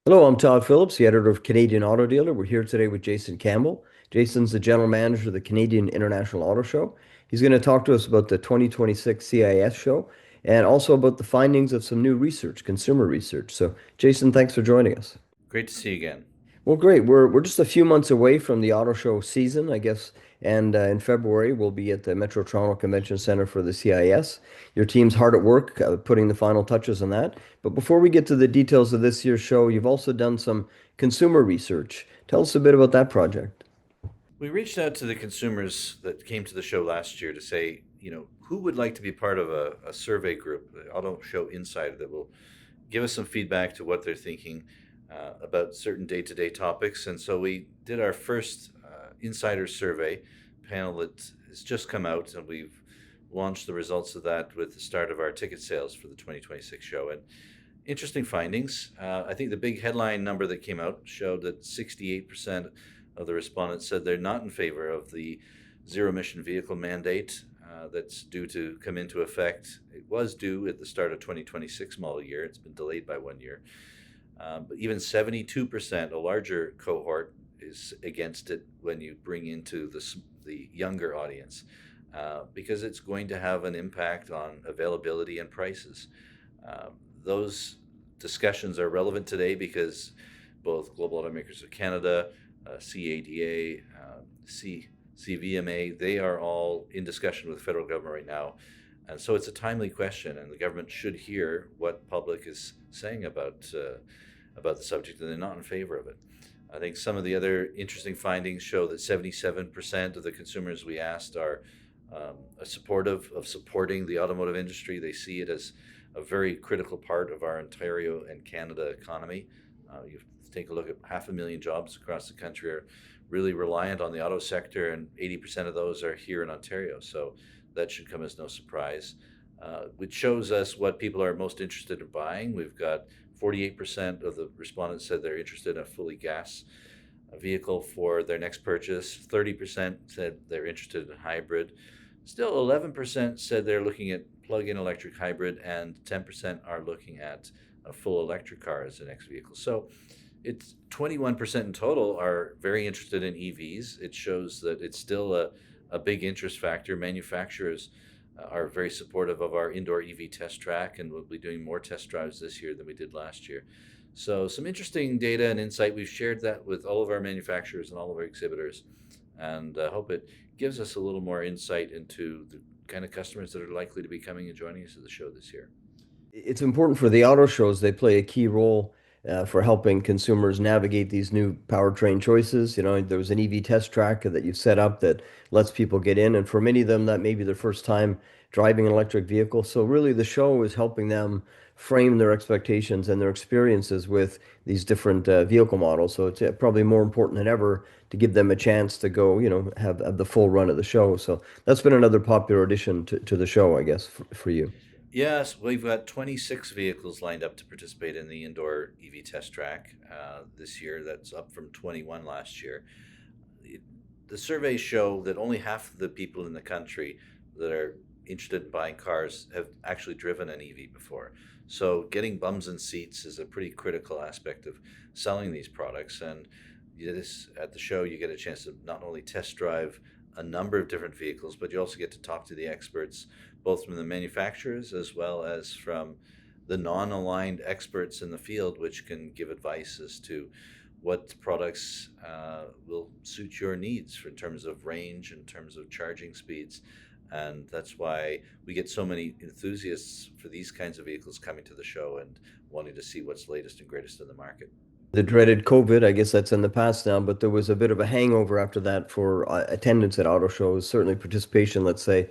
Hello, I'm Todd Phillips, the editor of Canadian Auto Dealer. We're here today with Jason Campbell. Jason's the general manager of the Canadian International AutoShow. He's going to talk to us about the 2026 CIAS show and also about the findings of some new research, consumer research. So, Jason, thanks for joining us. Great to see you again. Well, great. We're just a few months away from the auto show season, I guess, and in February we'll be at the Metro Toronto Convention Center for the CIS. Your team's hard at work putting the final touches on that. But before we get to the details of this year's show, you've also done some consumer research. Tell us a bit about that project. We reached out to the consumers that came to the show last year to say, who would like to be part of a survey group, the Auto Show Insider, that will give us some feedback to what they're thinking about certain day to day topics. And so we did our first insider survey panel that has just come out, and we've launched the results of that with the start of our ticket sales for the 2026 show. And interesting findings. I think the big headline number that came out showed that 68% of the respondents said they're not in favor of the zero emission vehicle mandate that's due to come into effect. It was due at the start of 2026 model year. It's been delayed by 1 year. But even 72%, a larger cohort, is against it when you bring into the younger audience, because it's going to have an impact on availability and prices. Those discussions are relevant today because both Global Automakers of Canada, CADA, CVMA, they are all in discussion with the federal government right now. And so it's a timely question, and the government should hear what public is saying about the subject, and they're not in favor of it. I think some of the other interesting findings show that 77% of the consumers we asked are supportive of supporting the automotive industry. They see it as a very critical part of our Ontario and Canada economy. You take a look at 500,000 jobs across the country are really reliant on the auto sector, and 80% of those are here in Ontario. So that should come as no surprise. Which shows us what people are most interested in buying. We've got 48% of the respondents said they're interested in a fully gas vehicle for their next purchase. 30% said they're interested in hybrid. Still, 11% said they're looking at plug-in electric hybrid, and 10% are looking at a full electric car as the next vehicle. So it's 21% in total are very interested in EVs. It shows that it's still a big interest factor. Manufacturers are very supportive of our indoor EV test track, and we'll be doing more test drives this year than we did last year. So some interesting data and insight. We've shared that with all of our manufacturers and all of our exhibitors, and I hope it gives us a little more insight into the kind of customers that are likely to be coming and joining us at the show this year. It's important for the auto shows. They play a key role for helping consumers navigate these new powertrain choices. You know, there was an EV test track that you've set up that lets people get in, and for many of them, that may be their first time driving an electric vehicle. So really, the show is helping them frame their expectations and their experiences with these different vehicle models. So it's probably more important than ever to give them a chance to go, have the full run of the show. So that's been another popular addition to the show, I guess, for you. Yes, we've got 26 vehicles lined up to participate in the indoor EV test track this year. That's up from 21 last year. The surveys show that only half of the people in the country that are interested in buying cars have actually driven an EV before. So getting bums in seats is a pretty critical aspect of selling these products. And at the show, you get a chance to not only test drive a number of different vehicles, but you also get to talk to the experts, both from the manufacturers as well as from the non-aligned experts in the field, which can give advice as to what products will suit your needs in terms of range, in terms of charging speeds. And that's why we get so many enthusiasts for these kinds of vehicles coming to the show and wanting to see what's latest and greatest in the market. The dreaded COVID, I guess that's in the past now, but there was a bit of a hangover after that for attendance at auto shows, certainly participation, let's say,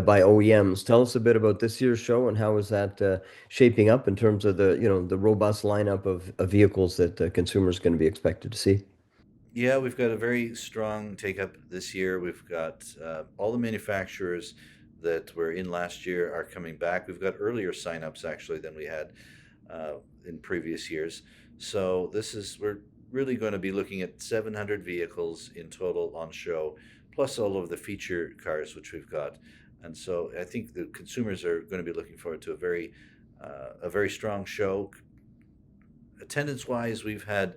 by OEMs. Tell us a bit about this year's show and how is that shaping up in terms of the robust lineup of vehicles that consumers going to be expected to see. Yeah, we've got a very strong take up this year. We've got all the manufacturers that were in last year are coming back. We've got earlier signups actually than we had in previous years. So we're really going to be looking at 700 vehicles in total on show, plus all of the feature cars which we've got. And so I think the consumers are going to be looking forward to a very strong show, Attendance wise, we've had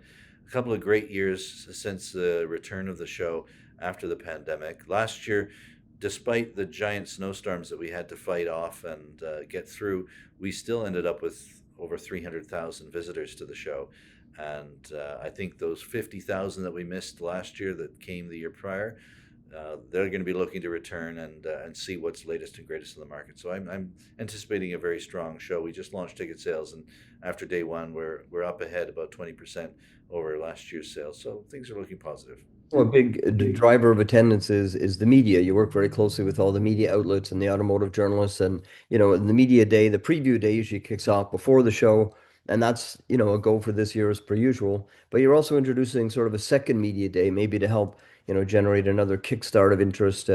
a couple of great years since the return of the show after the pandemic. Last year, despite the giant snowstorms that we had to fight off and get through, we still ended up with over 300,000 visitors to the show. And I think those 50,000 that we missed last year that came the year prior, they're going to be looking to return and see what's latest and greatest in the market. So I'm anticipating a very strong show. We just launched ticket sales, and after day one, we're up ahead about 20% over last year's sales. So things are looking positive. Well, a big driver of attendance is the media. You work very closely with all the media outlets and the automotive journalists, and the media day, the preview day usually kicks off before the show, and that's a go for this year as per usual. But you're also introducing sort of a second media day, maybe to help generate another kickstart of interest.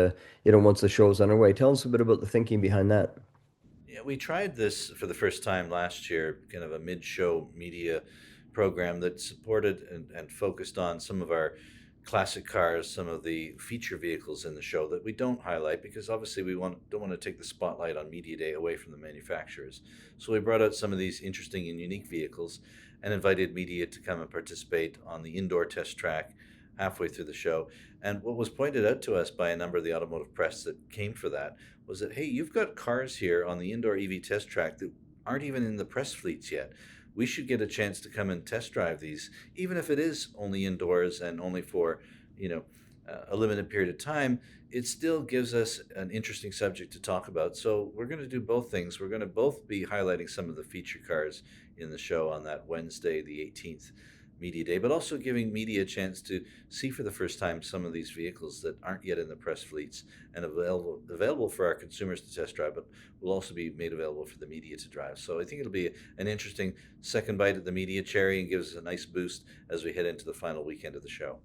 Once the show's underway. Tell us a bit about the thinking behind that. Yeah, we tried this for the first time last year, kind of a mid-show media program that supported and focused on some of our classic cars, some of the feature vehicles in the show that we don't highlight because obviously don't want to take the spotlight on Media Day away from the manufacturers. So we brought out some of these interesting and unique vehicles and invited media to come and participate on the indoor test track halfway through the show. And what was pointed out to us by a number of the automotive press that came for that was that, hey, you've got cars here on the indoor EV test track that aren't even in the press fleets yet. We should get a chance to come and test drive these, even if it is only indoors and only for, a limited period of time. It still gives us an interesting subject to talk about. So we're going to do both things. We're going to both be highlighting some of the feature cars in the show on that Wednesday, the 18th. Media Day, but also giving media a chance to see for the first time some of these vehicles that aren't yet in the press fleets and available for our consumers to test drive, but will also be made available for the media to drive. So I think it'll be an interesting second bite at the media cherry and gives us a nice boost as we head into the final weekend of the show.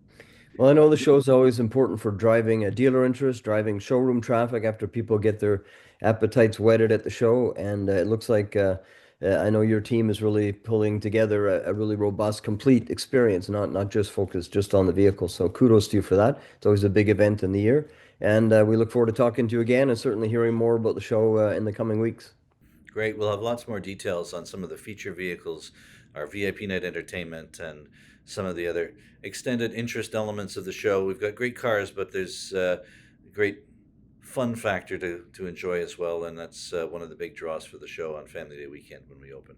Well, I know the show's always important for driving a dealer interest, driving showroom traffic after people get their appetites whetted at the show. And it looks like I know your team is really pulling together a really robust, complete experience, not just focused just on the vehicle. So kudos to you for that. It's always a big event in the year. And we look forward to talking to you again and certainly hearing more about the show in the coming weeks. Great. We'll have lots more details on some of the feature vehicles, our VIP night entertainment, and some of the other extended interest elements of the show. We've got great cars, but there's a great fun factor to enjoy as well, and that's one of the big draws for the show on Family Day weekend when we open.